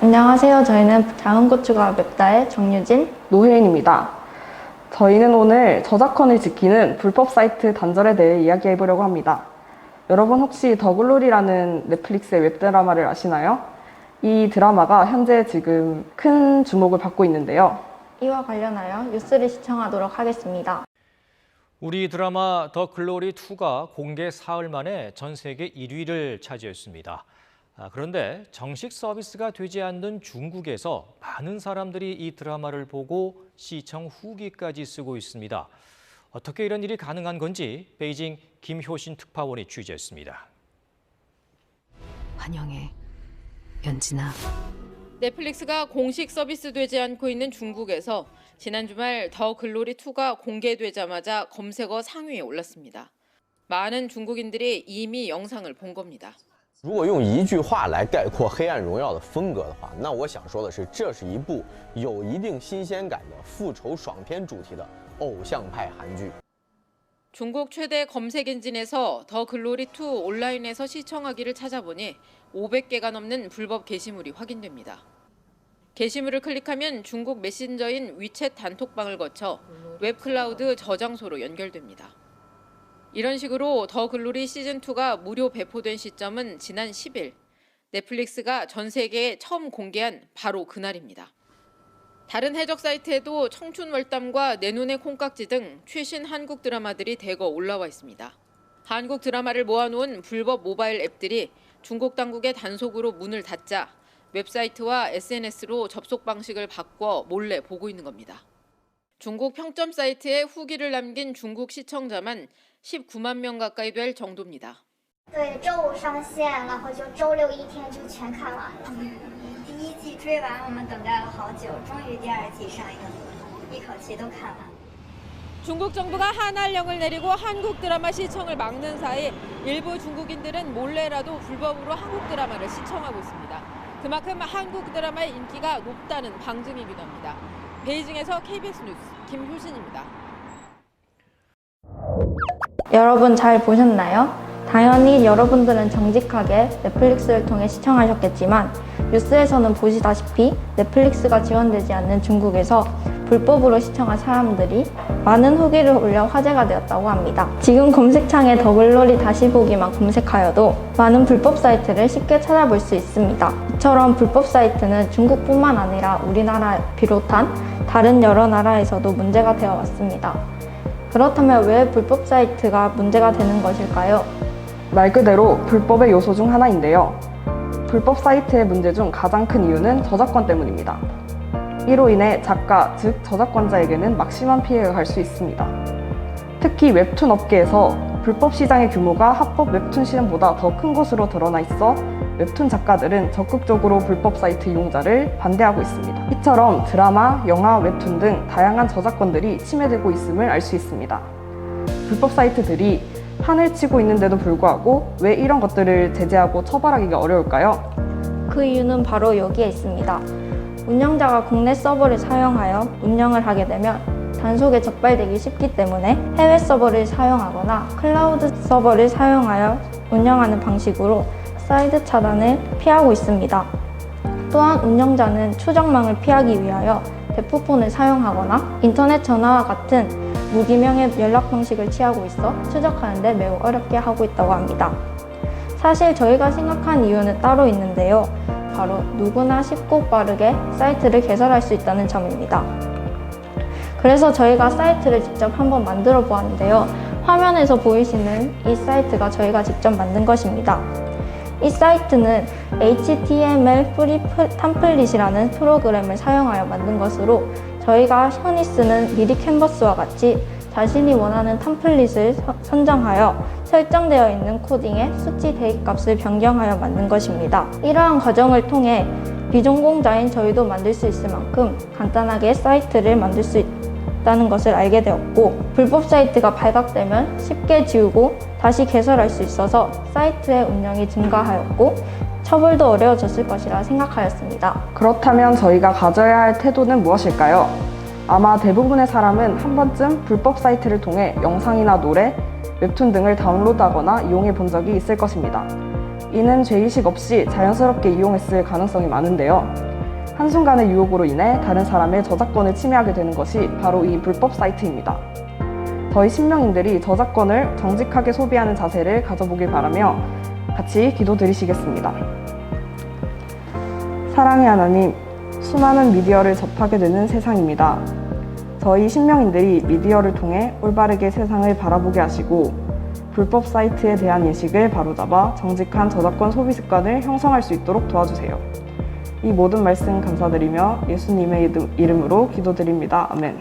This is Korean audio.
안녕하세요. 저희는 작은 고추가 맵다의 정유진, 노혜인입니다. 저희는 오늘 저작권을 지키는 불법 사이트 단절에 대해 이야기해보려고 합니다. 여러분 혹시 더글로리라는 넷플릭스의 웹드라마를 아시나요? 이 드라마가 현재 지금 큰 주목을 받고 있는데요. 이와 관련하여 뉴스를 시청하도록 하겠습니다. 우리 드라마 더 글로리 2가 공개 사흘 만에 전 세계 1위를 차지했습니다. 그런데 정식 서비스가 되지 않는 중국에서 많은 사람들이 이 드라마를 보고 시청 후기까지 쓰고 있습니다. 어떻게 이런 일이 가능한 건지 베이징 김효신 특파원이 취재했습니다. 환영해, 연진아. 넷플릭스가 공식 서비스되지 않고 있는 중국에서 지난 주말 더 글로리 2가 공개되자마자 검색어 상위에 올랐습니다. 많은 중국인들이 이미 영상을 본 겁니다. 如果用一句话来概括《黑暗荣耀》的风格的话，那我想说的是，这是一部有一定新鲜感的复仇爽片主题的偶像派韩剧。 중국 최대 검색 엔진에서 더 글로리 2 온라인에서 시청하기를 찾아보니 500개가 넘는 불법 게시물이 확인됩니다. 게시물을 클릭하면 중국 메신저인 위챗 단톡방을 거쳐 웹클라우드 저장소로 연결됩니다. 이런 식으로 더 글로리 시즌2가 무료 배포된 시점은 지난 10일, 넷플릭스가 전 세계에 처음 공개한 바로 그날입니다. 다른 해적 사이트에도 청춘월담과 내 눈의 콩깍지 등 최신 한국 드라마들이 대거 올라와 있습니다. 한국 드라마를 모아놓은 불법 모바일 앱들이 중국 당국의 단속으로 문을 닫자 웹사이트와 SNS로 접속 방식을 바꿔 몰래 보고 있는 겁니다. 중국 평점 사이트에 후기를 남긴 중국 시청자만 19만 명 가까이 될 정도입니다. 对，周五上线，然后就周六一天就全看完了。第一季追完，我们等待了好久，终于第二季上映了，一口气都看完。 중국 정부가 한한령을 내리고 한국 드라마 시청을 막는 사이 일부 중국인들은 몰래라도 불법으로 한국 드라마를 시청하고 있습니다. 그만큼 한국 드라마의 인기가 높다는 방증이기도 합니다. 베이징에서 KBS 뉴스 김효신입니다. 여러분 잘 보셨나요? 당연히 여러분들은 정직하게 넷플릭스를 통해 시청하셨겠지만 뉴스에서는 보시다시피 넷플릭스가 지원되지 않는 중국에서 불법으로 시청한 사람들이 많은 후기를 올려 화제가 되었다고 합니다. 지금 검색창에 더글로리 다시 보기만 검색하여도 많은 불법 사이트를 쉽게 찾아볼 수 있습니다. 이처럼 불법 사이트는 중국뿐만 아니라 우리나라 비롯한 다른 여러 나라에서도 문제가 되어 왔습니다. 그렇다면 왜 불법 사이트가 문제가 되는 것일까요? 말 그대로 불법의 요소 중 하나인데요. 불법 사이트의 문제 중 가장 큰 이유는 저작권 때문입니다. 이로 인해 작가, 즉 저작권자에게는 막심한 피해가 갈 수 있습니다. 특히 웹툰 업계에서 불법 시장의 규모가 합법 웹툰 시장보다 더 큰 것으로 드러나 있어 웹툰 작가들은 적극적으로 불법 사이트 이용자를 반대하고 있습니다. 이처럼 드라마, 영화, 웹툰 등 다양한 저작권들이 침해되고 있음을 알 수 있습니다. 불법 사이트들이 판을 치고 있는데도 불구하고 왜 이런 것들을 제재하고 처벌하기가 어려울까요? 그 이유는 바로 여기에 있습니다. 운영자가 국내 서버를 사용하여 운영을 하게 되면 단속에 적발되기 쉽기 때문에 해외 서버를 사용하거나 클라우드 서버를 사용하여 운영하는 방식으로 사이드 차단을 피하고 있습니다. 또한 운영자는 추적망을 피하기 위하여 대포폰을 사용하거나 인터넷 전화와 같은 무기명의 연락 방식을 취하고 있어 추적하는 데 매우 어렵게 하고 있다고 합니다. 사실 저희가 생각한 이유는 따로 있는데요. 바로 누구나 쉽고 빠르게 사이트를 개설할 수 있다는 점입니다. 그래서 저희가 사이트를 직접 한번 만들어 보았는데요. 화면에서 보이시는 이 사이트가 저희가 직접 만든 것입니다. 이 사이트는 HTML 프리 탐플릿이라는 프로그램을 사용하여 만든 것으로 저희가 흔히 쓰는 미리 캔버스와 같이 자신이 원하는 탐플릿을 선정하여 설정되어 있는 코딩의 수치 대입값을 변경하여 만든 것입니다. 이러한 과정을 통해 비전공자인 저희도 만들 수 있을 만큼 간단하게 사이트를 만들 수 있다는 것을 알게 되었고, 불법 사이트가 발각되면 쉽게 지우고 다시 개설할 수 있어서 사이트의 운영이 증가하였고 처벌도 어려워졌을 것이라 생각하였습니다. 그렇다면 저희가 가져야 할 태도는 무엇일까요? 아마 대부분의 사람은 한 번쯤 불법 사이트를 통해 영상이나 노래, 웹툰 등을 다운로드하거나 이용해 본 적이 있을 것입니다. 이는 죄의식 없이 자연스럽게 이용했을 가능성이 많은데요. 한순간의 유혹으로 인해 다른 사람의 저작권을 침해하게 되는 것이 바로 이 불법 사이트입니다. 저희 신명인들이 저작권을 정직하게 소비하는 자세를 가져보길 바라며 같이 기도드리시겠습니다. 사랑의 하나님, 수많은 미디어를 접하게 되는 세상입니다. 저희 신명인들이 미디어를 통해 올바르게 세상을 바라보게 하시고 불법 사이트에 대한 인식을 바로잡아 정직한 저작권 소비 습관을 형성할 수 있도록 도와주세요. 이 모든 말씀 감사드리며 예수님의 이름으로 기도드립니다. 아멘.